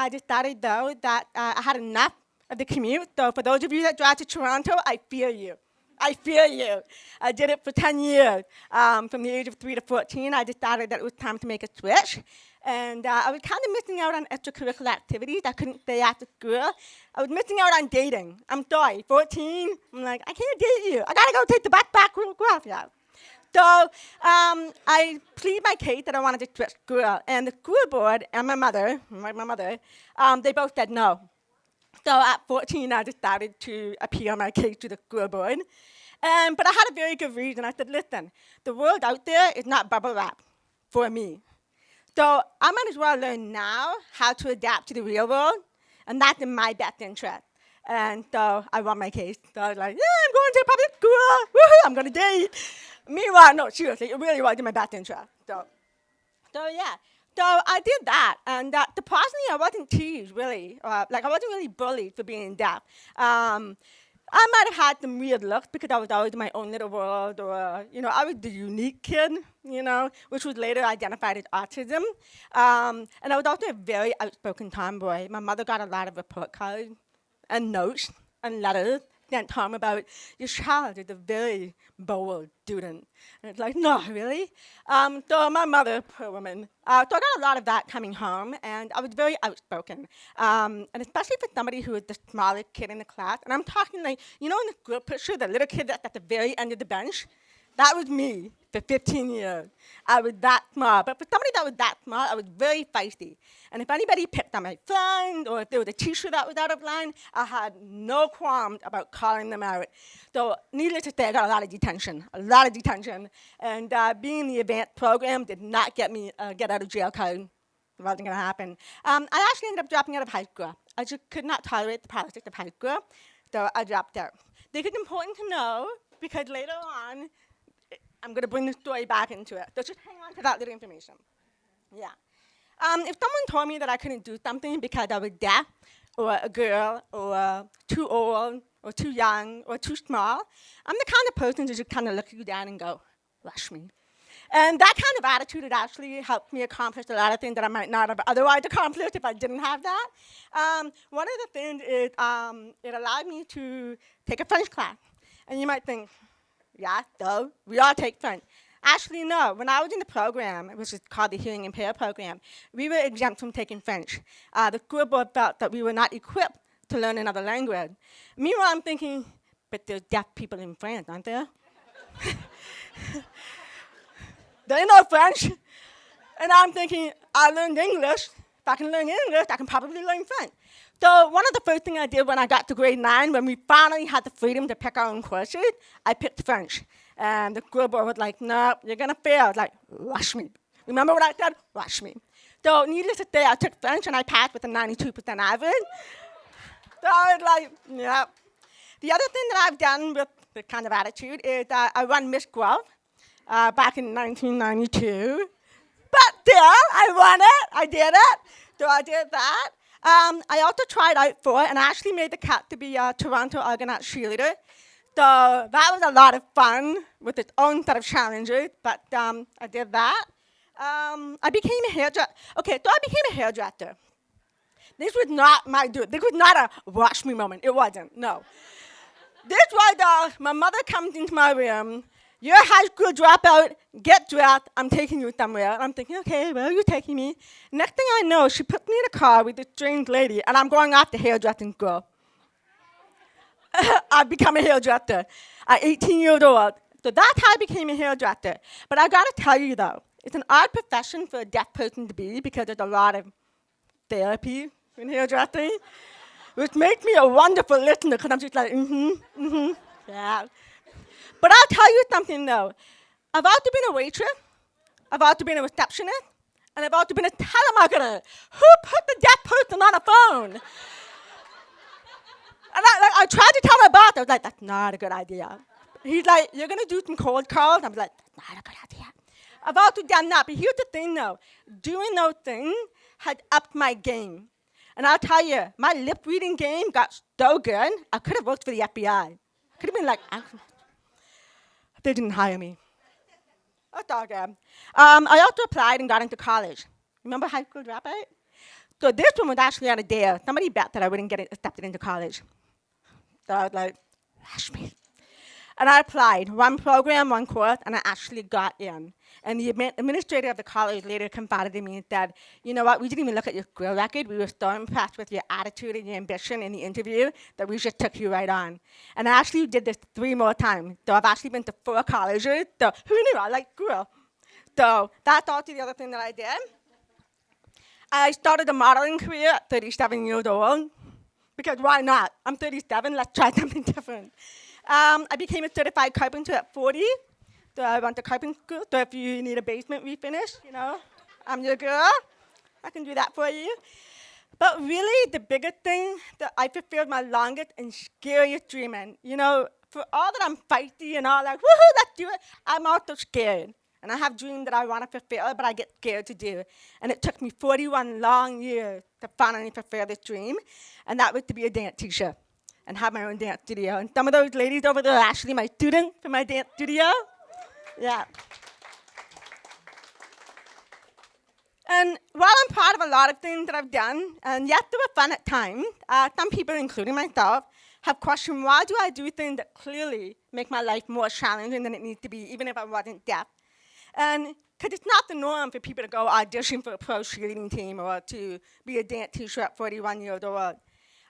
I decided, though, that I had enough of the commute. So for those of you that drive to Toronto, I feel you. I feel you. I did it for 10 years. From the age of 3 to 14, I decided that it was time to make a switch. And I was kind of missing out on extracurricular activities. I couldn't stay after school. I was missing out on dating. I'm sorry, 14. I'm like, I can't date you. I gotta go take the bus back to Guelph. Yeah. So I pleaded my case that I wanted to switch school. And the school board and my mother, they both said no. So at 14, I decided to appeal my case to the school board. But I had a very good reason. I said, listen, the world out there is not bubble wrap for me. So I might as well learn now how to adapt to the real world, and that's in my best interest. And so I won my case. So I was like, yeah, I'm going to public school. Woohoo, I'm going to date. Meanwhile, no, seriously, it really was in my best interest. So yeah. So I did that, and surprisingly, I wasn't teased, really. I wasn't really bullied for being deaf. I might have had some weird looks because I was always in my own little world, or, I was the unique kid, which was later identified as autism. And I was also a very outspoken tomboy. My mother got a lot of report cards and notes and letters sent home about, your child is a very bold student. And it's like, no, really? So my mother, poor woman. So I got a lot of that coming home, and I was very outspoken. And especially for somebody who was the smallest kid in the class. And I'm talking like, in the group picture, the little kid that's at the very end of the bench, that was me for 15 years. I was that small. But for somebody that was that small, I was very feisty. And if anybody picked on my friend, or if there was a teacher that was out of line, I had no qualms about calling them out. So needless to say, I got a lot of detention. And being in the advanced program did not get me a get out of jail card. It wasn't going to happen. I actually ended up dropping out of high school. I just could not tolerate the politics of high school, so I dropped out. This is important to know, because later on, I'm going to bring the story back into it. So just hang on to that little information. Yeah. If someone told me that I couldn't do something because I was deaf, or a girl, or too old, or too young, or too small, I'm the kind of person to just kind of look you down and go, rush me. And that kind of attitude had actually helped me accomplish a lot of things that I might not have otherwise accomplished if I didn't have that. One of the things is it allowed me to take a French class. And you might think, yeah, so we all take French. Actually, no. When I was in the program, which is called the Hearing Impaired program, we were exempt from taking French. The school board felt that we were not equipped to learn another language. Meanwhile, I'm thinking, but there's deaf people in France, aren't there? They know French. And I'm thinking, I learned English. If I can learn English, I can probably learn French. So one of the first things I did when I got to grade 9, when we finally had the freedom to pick our own courses, I picked French. And the school board was like, no, you're going to fail. I was like, rush me. Remember what I said? Rush me. So needless to say, I took French, and I passed with a 92% average. So I was like, yeah. The other thing that I've done with this kind of attitude is I run Miss Guelph back in 1992. But still, I won it. I did it. So I did that. I also tried out for it, and I actually made the cut to be a Toronto Argonaut cheerleader. So that was a lot of fun with its own set of challenges, but I did that. I became a hairdresser. Okay, so I became a hairdresser. This was not my do. This was not a rush me moment. It wasn't, no. This was my mother comes into my room. You're a high school dropout, get dressed, I'm taking you somewhere. And I'm thinking, okay, where are you taking me? Next thing I know, she puts me in a car with this strange lady, and I'm going off to hairdressing school. I've become a hairdresser at 18 years old. So that's how I became a hairdresser. But I gotta tell you though, it's an odd profession for a deaf person to be, because there's a lot of therapy in hairdressing, which makes me a wonderful listener, because I'm just like, yeah. But I'll tell you something though. I've also been a waitress, I've also been a receptionist, and I've also been a telemarketer. Who put the deaf person on a phone? And I tried to tell my boss, I was like, that's not a good idea. He's like, you're gonna do some cold calls? I was like, that's not a good idea. I've also done that, but here's the thing though. Doing those things had upped my game. And I'll tell you, my lip reading game got so good, I could have worked for the FBI. I could have been like, they didn't hire me. That's all good. I also applied and got into college. Remember high school dropout? So this one was actually on a dare. Somebody bet that I wouldn't get accepted into college. So I was like, rush me. And I applied, one program, one course, and I actually got in. And the administrator of the college later confided in me and said, you know what, we didn't even look at your career record. We were so impressed with your attitude and your ambition in the interview that we just took you right on. And I actually did this 3 more times. So I've actually been to 4 colleges. So who knew? I like girl. So that's also the other thing that I did. I started a modeling career at 37 years old. Because why not? I'm 37, let's try something different. I became a certified carpenter at 40. So I went to carpenter school. So if you need a basement refinish, you know, I'm your girl. I can do that for you. But really, the biggest thing that I fulfilled my longest and scariest dream in, you know, for all that I'm feisty and all like, woohoo, let's do it, I'm also scared. And I have dreams that I want to fulfill, but I get scared to do. And it took me 41 long years to finally fulfill this dream. And that was to be a dance teacher and have my own dance studio. And some of those ladies over there are actually my students from my dance studio. Yeah. And while I'm proud of a lot of things that I've done, and yes, they were fun at times, some people, including myself, have questioned why do I do things that clearly make my life more challenging than it needs to be, even if I wasn't deaf. And because it's not the norm for people to go audition for a pro cheerleading team or to be a dance teacher at 41 years old.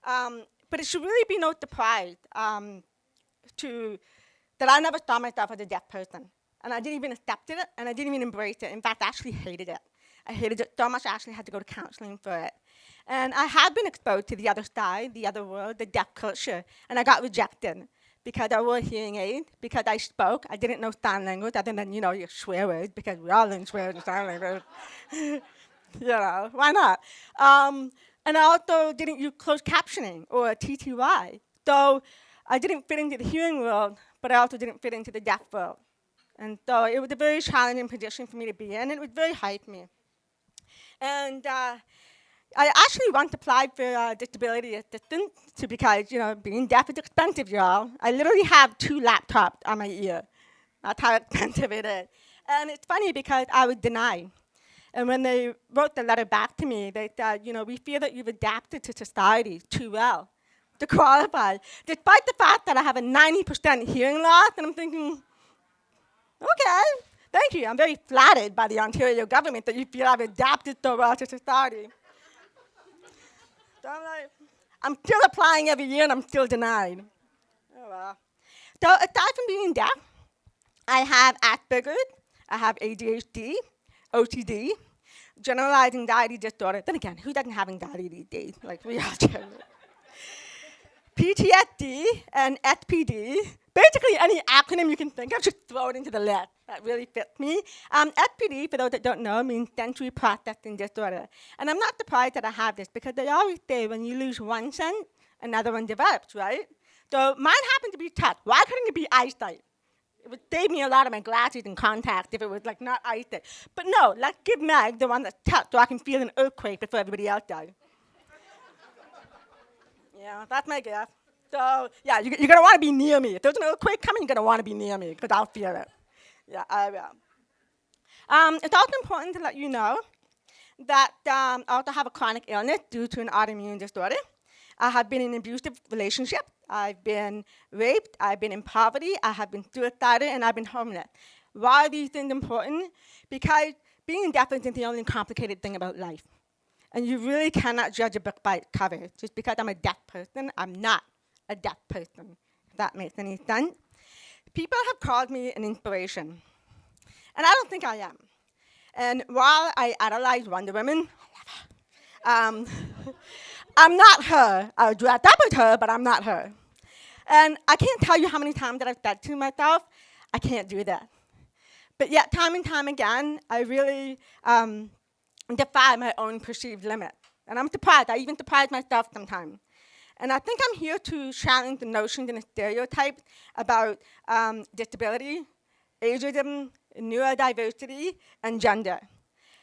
But it should really be no surprise that I never saw myself as a deaf person. And I didn't even accept it, and I didn't even embrace it. In fact, I actually hated it. I hated it so much I actually had to go to counseling for it. And I had been exposed to the other side, the other world, the deaf culture, and I got rejected because I wore hearing aids, because I spoke. I didn't know sign language other than, you know, your swear words, because we all learn swear words and sign language. You know, why not? And I also didn't use closed captioning or TTY. So I didn't fit into the hearing world, but I also didn't fit into the deaf world. And so it was a very challenging position for me to be in, and it was very hard for me. And I actually once applied for disability assistance because, you know, being deaf is expensive, y'all. I literally have 2 laptops on my ear. That's how expensive it is. And it's funny because I was denied. And when they wrote the letter back to me, they said, you know, we feel that you've adapted to society too well to qualify, despite the fact that I have a 90% hearing loss. And I'm thinking, okay, thank you. I'm very flattered by the Ontario government that you feel I've adapted so well to society. So I'm like, I'm still applying every year and I'm still denied. Oh well. So aside from being deaf, I have Asperger's, I have ADHD, OCD, generalized anxiety disorder. Then again, who doesn't have anxiety these days? Like we all do. PTSD and SPD. Basically, any acronym you can think of, just throw it into the list. That really fits me. SPD, for those that don't know, means sensory processing disorder. And I'm not surprised that I have this because they always say when you lose one sense, another one develops, right? So mine happened to be touch. Why couldn't it be eyesight? It would save me a lot of my glasses and contacts if it was like not eyesight. But no, let's give Meg the one that's touch so I can feel an earthquake before everybody else does. Yeah, that's my guess. So, yeah, you're going to want to be near me. If there's an earthquake coming, you're going to want to be near me because I'll feel it. Yeah, I will. It's also important to let you know that I also have a chronic illness due to an autoimmune disorder. I have been in an abusive relationship. I've been raped. I've been in poverty. I have been suicidal, and I've been homeless. Why are these things important? Because being deaf isn't the only complicated thing about life. And you really cannot judge a book by its cover. Just because I'm a deaf person, I'm not a deaf person, if that makes any sense. People have called me an inspiration. And I don't think I am. And while I idolize Wonder Woman, I love her, I'm not her. I was dressed up as her, but I'm not her. And I can't tell you how many times that I've said to myself, I can't do that. But yet, time and time again, I really defy my own perceived limit. And I'm surprised. I even surprise myself sometimes. And I think I'm here to challenge the notions and the stereotypes about disability, ageism, neurodiversity, and gender.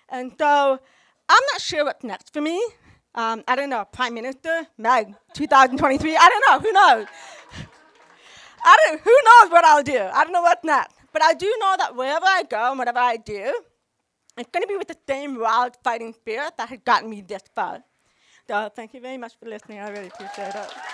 And so I'm not sure what's next for me. I don't know, Prime Minister, Meg, 2023, I don't know, who knows? Who knows what I'll do? I don't know what's next. But I do know that wherever I go and whatever I do, it's going to be with the same wild fighting spirit that has gotten me this far. So thank you very much for listening. I really appreciate it.